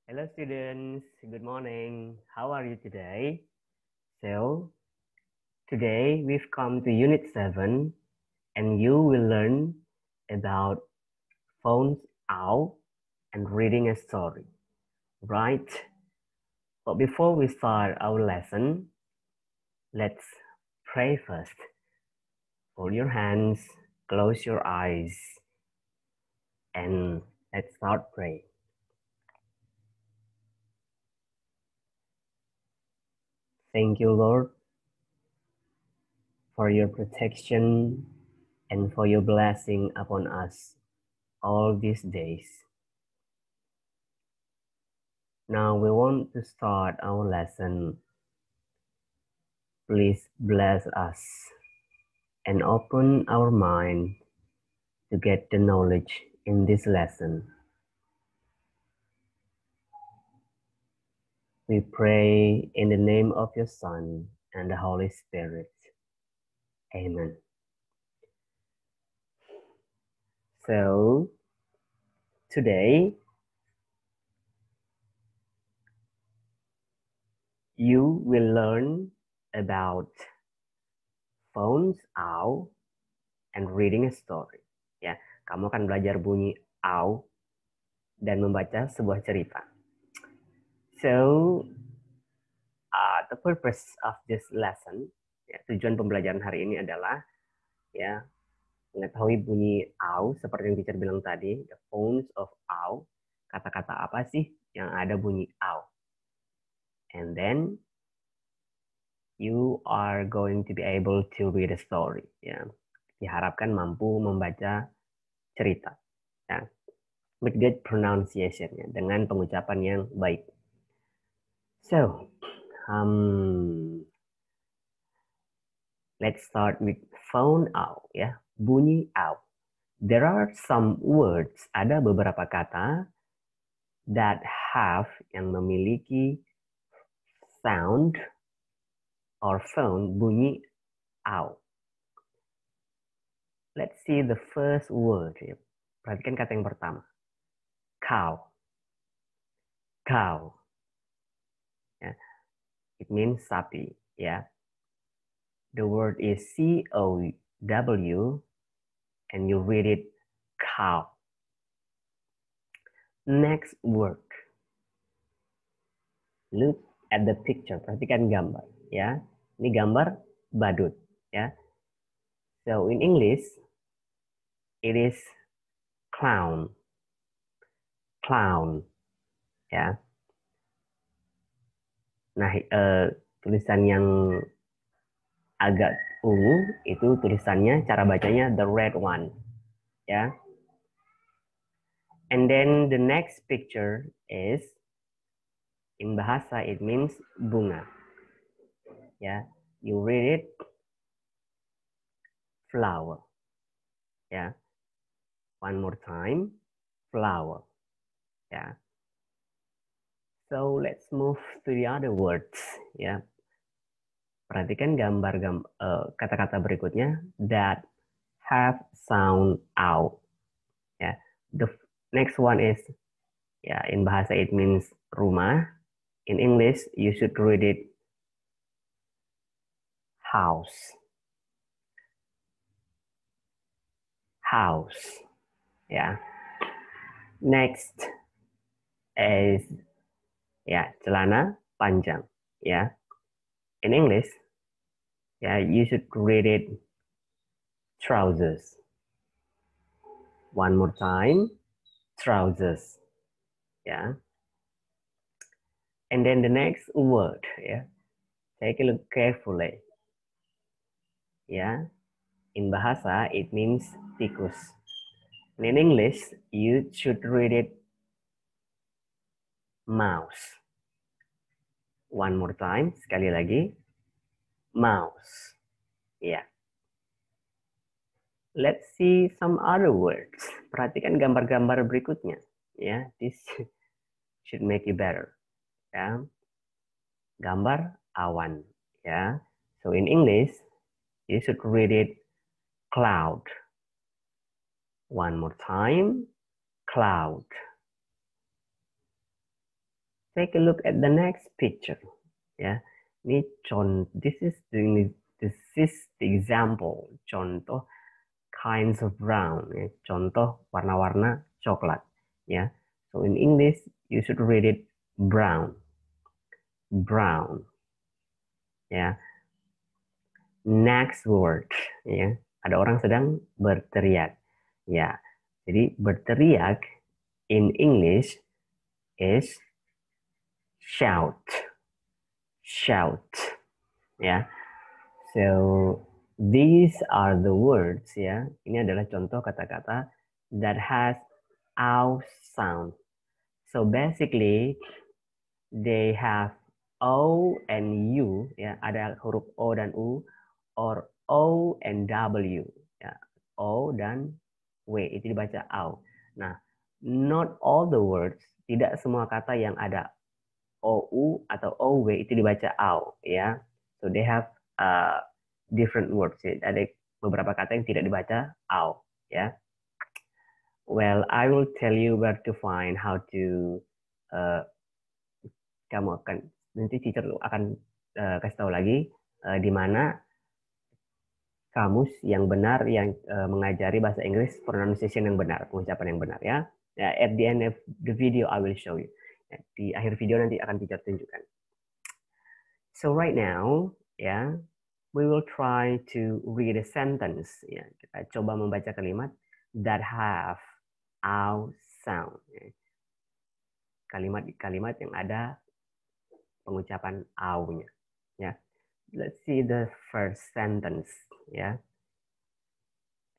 Hello students, good morning. How are you today? So, today we've come to Unit 7 and you will learn about phones out and reading a story, right? But before we start our lesson, let's pray first. Hold your hands, close your eyes, and let's start praying. Thank you, Lord, for your protection and for your blessing upon us all these days. Now we want to start our lesson. Please bless us and open our mind to get the knowledge in this lesson. We pray in the name of your Son and the Holy Spirit. Amen. So, today, you will learn about phones out and reading a story. Ya, kamu akan belajar bunyi out dan membaca sebuah cerita. So, the purpose of this lesson, ya, tujuan pembelajaran hari ini adalah ya mengetahui bunyi au seperti yang teacher bilang tadi, the phones of au, kata-kata apa sih yang ada bunyi au, and then you are going to be able to read a story, ya, diharapkan mampu membaca cerita, ya, with good pronunciation, ya, dengan pengucapan yang baik. So, let's start with phone out, ya, bunyi out. There are some words, ada beberapa kata that have, yang memiliki sound or phone bunyi out. Let's see the first word. Ya. Perhatikan kata yang pertama. Cow. Cow. Ya. It means sapi. Ya. The word is C-O-W and you read it cow. Next word. Look at the picture. Perhatikan gambar. Ya. Ini gambar badut. Ya. So in English, it is clown. Clown. Ya. Nah, tulisan yang agak ungu itu tulisannya, cara bacanya the red one. Ya. And then the next picture is, in bahasa it means bunga. Ya. You read it flower. Ya. One more time, flower. Ya. So let's move to the other words. Ya. Perhatikan kata-kata berikutnya that have sound out. Ya. The next one is, ya, in bahasa it means rumah. In English you should read it house. House. Ya. Next is, ya, celana panjang. Ya. In English, ya, you should read it trousers. One more time, trousers. Ya. And then the next word, ya. Take a look carefully. Ya. In bahasa it means tikus. And in English you should read it mouse. One more time, sekali lagi, mouse. Ya. Let's see some other words. Perhatikan gambar-gambar berikutnya. Ya, this should make you better. Ya. Gambar awan. Ya. So in English, you should read it cloud. One more time, cloud. Take a look at the next picture. Ya, ini this is the example. Contoh kinds of brown. Ya. Contoh warna-warna coklat. Ya, so in English you should read it brown, brown. Ya, next word. Ya, ada orang sedang berteriak. Ya, jadi berteriak in English is shout, shout. Ya. So these are the words ya. Ini adalah contoh kata-kata that has ow sound. So basically they have O and U ya. Ada huruf O dan U or O and W ya. O dan W itu dibaca ow. Nah, not all the words, tidak semua kata yang ada OU atau OW itu dibaca ow ya. So they have different words. Ada beberapa kata yang tidak dibaca ow ya. Well, I will tell you where to find how to kamu akan nanti teacher akan kasih tahu lagi di mana kamus yang benar yang mengajari bahasa Inggris pronunciation yang benar, pengucapan yang benar ya. At the end of the video I will show you. Di akhir video nanti akan teacher tunjukkan. So right now ya, we will try to read a sentence. Ya, kita coba membaca kalimat that have ow sound. Ya. Kalimat-kalimat yang ada pengucapan ow-nya. Ya. Let's see the first sentence. Ya.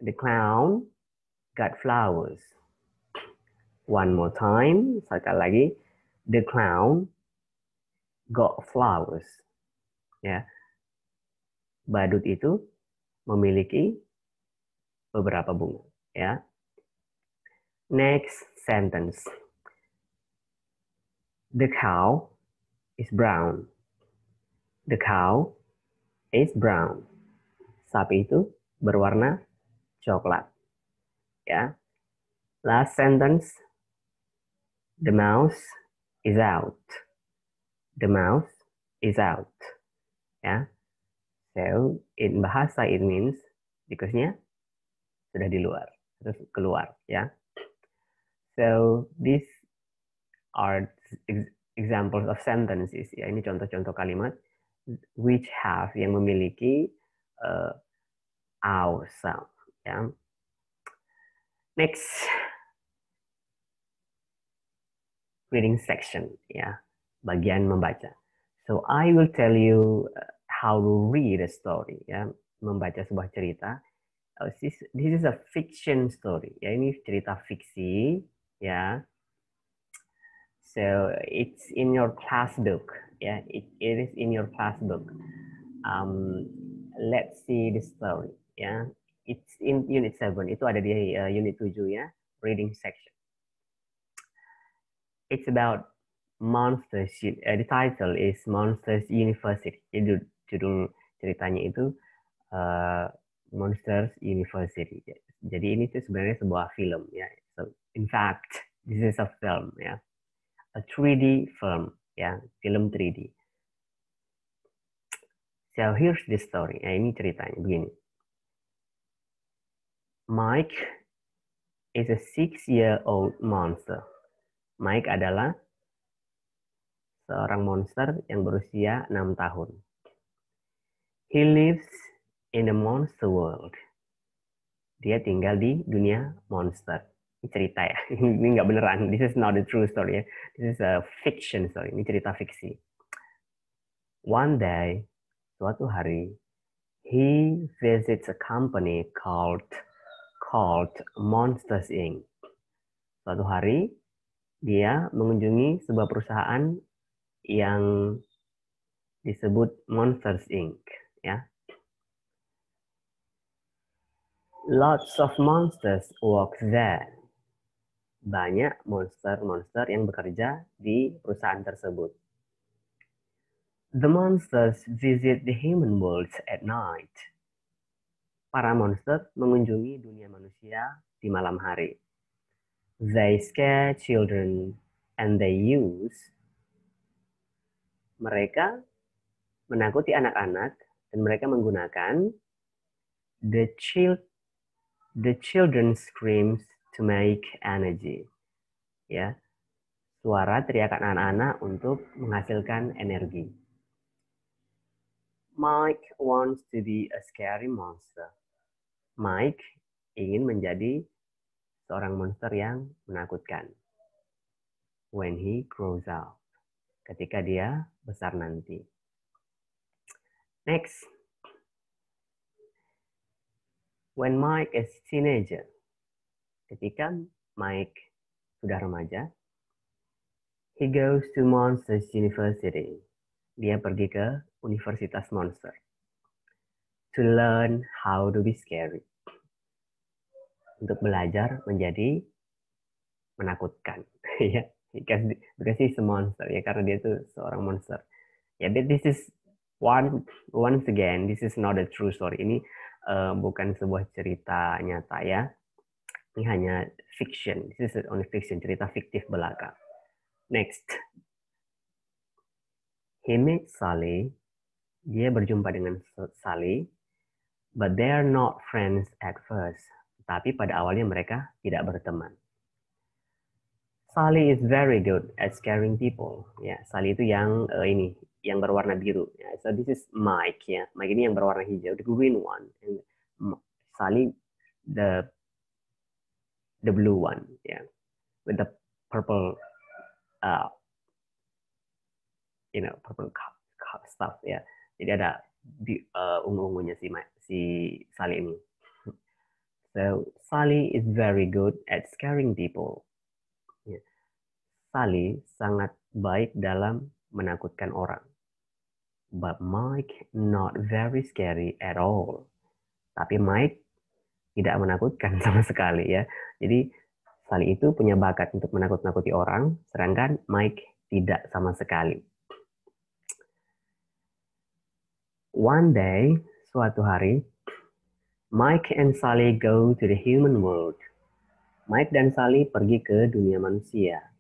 The clown got flowers. One more time. Sekali lagi. The clown got flowers. Ya. Badut itu memiliki beberapa bunga. Ya. Next sentence. The cow is brown. The cow is brown. Sapi itu berwarna coklat. Ya. Last sentence. The mouse is out. The mouse is out. Ya. So in bahasa it means tikusnya sudah di luar, terus keluar. Ya. So these are examples of sentences. Ya, ini contoh-contoh kalimat which have yang memiliki ow sound. Ya. Next, reading section. Ya, bagian membaca. So I will tell you how to read a story. Ya, membaca sebuah cerita. This is a fiction story. Ya, ini cerita fiksi. Ya. So it's in your class book. Yeah, it is in your class book. Let's see the story. Yeah, it's in unit 7. Itu ada di unit 7 ya, reading section. It's about monsters. The title is Monsters University. Jadi judul ceritanya itu Monsters University. Jadi ini tuh sebenarnya sebuah film ya. So in fact, this is a film ya. A 3D film, ya, film 3D. So here's the story. Nah, ini ceritanya begini. Mike is a 6-year-old monster. Mike adalah seorang monster yang berusia 6 tahun. He lives in the monster world. Dia tinggal di dunia monster. Ini cerita ya. Ini nggak beneran. This is not a true story ya. This is a fiction story. Ini cerita fiksi. One day, suatu hari, he visits a company called Monsters Inc. Suatu hari, dia mengunjungi sebuah perusahaan yang disebut Monsters Inc. Ya. Lots of monsters work there. Banyak monster-monster yang bekerja di perusahaan tersebut. The monsters visit the human world at night. Para monster mengunjungi dunia manusia di malam hari. They scare children and they use Mereka menakuti anak-anak dan mereka menggunakan the children screams to make energy. Ya, suara teriakan anak-anak untuk menghasilkan energi. Mike wants to be a scary monster. Mike ingin menjadi seorang monster yang menakutkan. When he grows up. Ketika dia besar nanti. Next. When Mike is teenager. Ketika Mike sudah remaja, he goes to Monsters University. Dia pergi ke Universitas Monster. To learn how to be scary. Untuk belajar menjadi menakutkan. Ya, because he's a monster. Ya, karena dia itu seorang monster. Ya, but this is once again, this is not a true story. Ini bukan sebuah cerita nyata ya. Ini hanya fiction. This is only fiction, cerita fiktif belaka. Next. He meets Sally. Dia berjumpa dengan Sally. But they are not friends at first. Tapi pada awalnya mereka tidak berteman. Sally is very good at scaring people. Ya, Sally itu yang yang berwarna biru. Ya, so this is Mike ya. Mike ini yang berwarna hijau, the green one. And Sally the blue one, yeah, with the purple, purple stuff, ya. Jadi ada ungu-ungunya si Sally ini. So Sally is very good at scaring people. Yeah. Sally sangat baik dalam menakutkan orang. But Mike not very scary at all. Tapi Mike tidak menakutkan sama sekali ya. Jadi Sally itu punya bakat untuk menakut-nakuti orang, sedangkan Mike tidak sama sekali. One day, suatu hari, Mike and Sally go to the human world. Mike dan Sally pergi ke dunia manusia.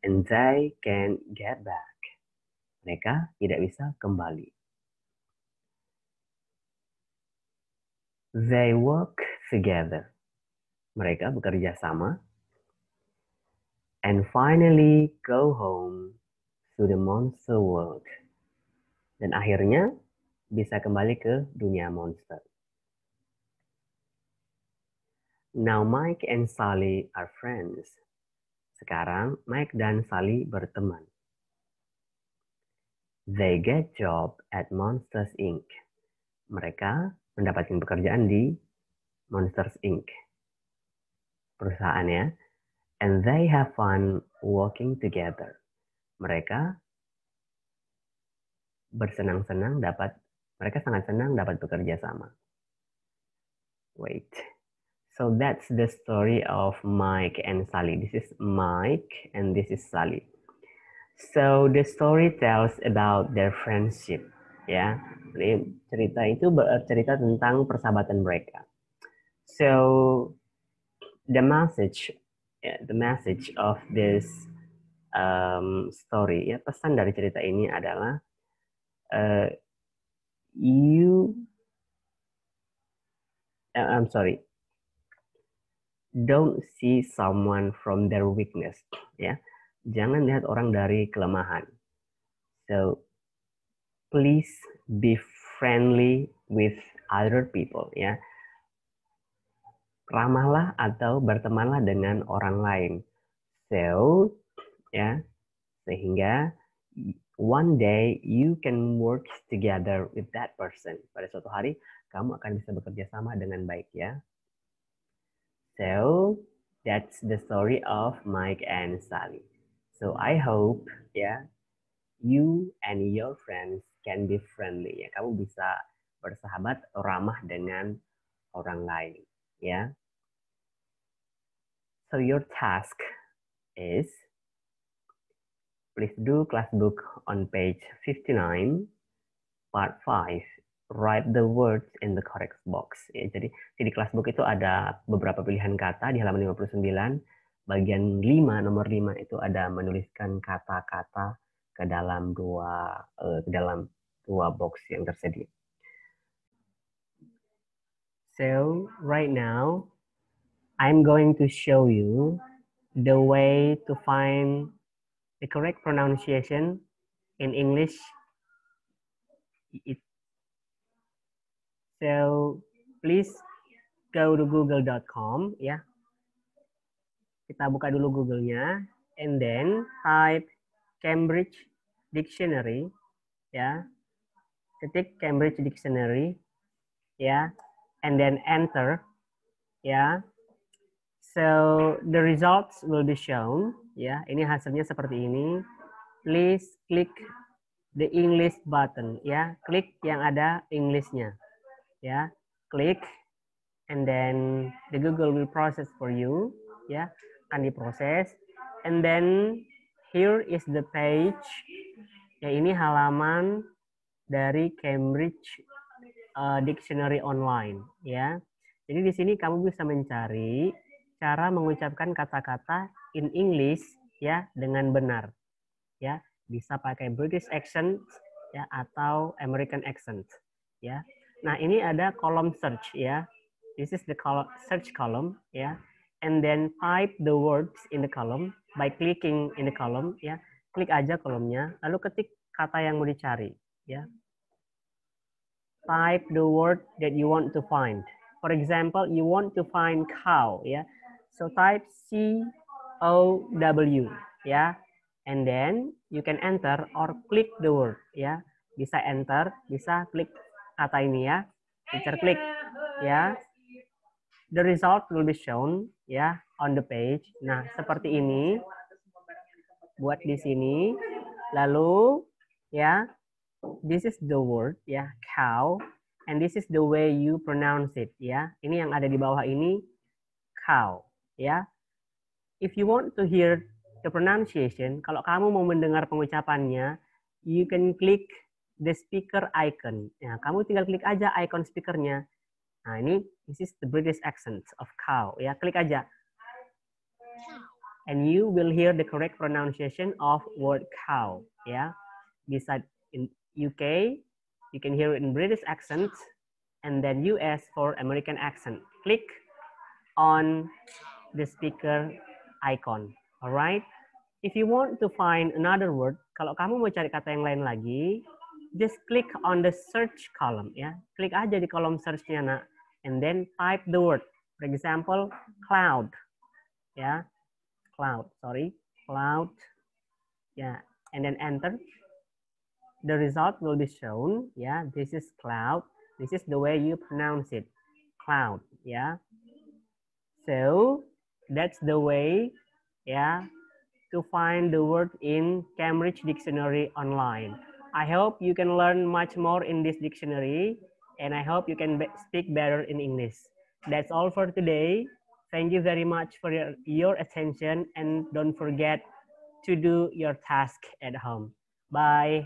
And they can't get back. Mereka tidak bisa kembali. They work together. Mereka bekerja sama. And finally go home to the monster world. Dan akhirnya bisa kembali ke dunia monster. Now Mike and Sally are friends. Sekarang Mike dan Sally berteman. They get job at Monsters Inc. Mereka mendapatkan pekerjaan di Monsters Inc. Perusahaannya. And they have fun working together. Mereka mereka sangat senang dapat bekerja sama. Wait. So that's the story of Mike and Sally. This is Mike and this is Sally. So the story tells about their friendship. Ya, ini cerita itu bercerita tentang persahabatan mereka. So the message of this story, ya, pesan dari cerita ini adalah don't see someone from their weakness, ya. Jangan lihat orang dari kelemahan. So please be friendly with other people, ya. Ramahlah atau bertemanlah dengan orang lain. So, ya, sehingga one day you can work together with that person. Pada suatu hari kamu akan bisa bekerja sama dengan baik, ya. So, that's the story of Mike and Sally. So, I hope, ya, you and your friends can be friendly. Ya, kamu bisa bersahabat, ramah dengan orang lain, ya. So, your task is, please do class book on page 59, part 5. Write the words in the correct box. Ya, jadi di kelas book itu ada beberapa pilihan kata di halaman 59. Bagian 5, nomor 5 itu ada menuliskan kata-kata ke dalam dua box yang tersedia. So right now, I'm going to show you the way to find the correct pronunciation in English. So please go to google.com ya. Kita buka dulu Google-nya and then type Cambridge Dictionary ya. Ketik Cambridge Dictionary ya and then enter ya. So the results will be shown ya. Ini hasilnya seperti ini. Please click the English button ya. Klik yang ada English-nya. Ya, klik and then the Google will process for you ya, akan diproses and then here is the page ya, ini halaman dari Cambridge Dictionary Online ya. Jadi di sini kamu bisa mencari cara mengucapkan kata-kata in English ya dengan benar ya, bisa pakai British accent ya atau American accent ya. Nah, ini ada kolom search ya. This is the search column ya. And then type the words in the column by clicking in the column ya. Klik aja kolomnya, lalu ketik kata yang mau dicari ya. Type the word that you want to find. For example, you want to find cow ya. So type COW ya. And then you can enter or click the word ya. Bisa enter, bisa klik kata ini ya, teacher klik ya, the result will be shown ya on the page. Nah seperti ini, buat di sini, lalu ya, this is the word ya, cow, and this is the way you pronounce it ya. Ini yang ada di bawah ini cow ya. If you want to hear the pronunciation, kalau kamu mau mendengar pengucapannya, you can click the speaker icon. Ya, kamu tinggal klik aja icon speakernya. Nah, ini this is the British accent of cow. Ya, klik aja. And you will hear the correct pronunciation of word cow. Ya, bisa in UK, you can hear it in British accent, and then US for American accent. Click on the speaker icon. Alright. If you want to find another word, kalau kamu mau cari kata yang lain lagi, just click on the search column ya. Klik aja di kolom search-nya nak, and then type the word. For example, cloud ya. Cloud, cloud ya, and then enter. The result will be shown ya. This is cloud. This is the way you pronounce it. Cloud ya. So, that's the way ya to find the word in Cambridge Dictionary Online. I hope you can learn much more in this dictionary, and I hope you can speak better in English. That's all for today. Thank you very much for your attention, and don't forget to do your task at home. Bye.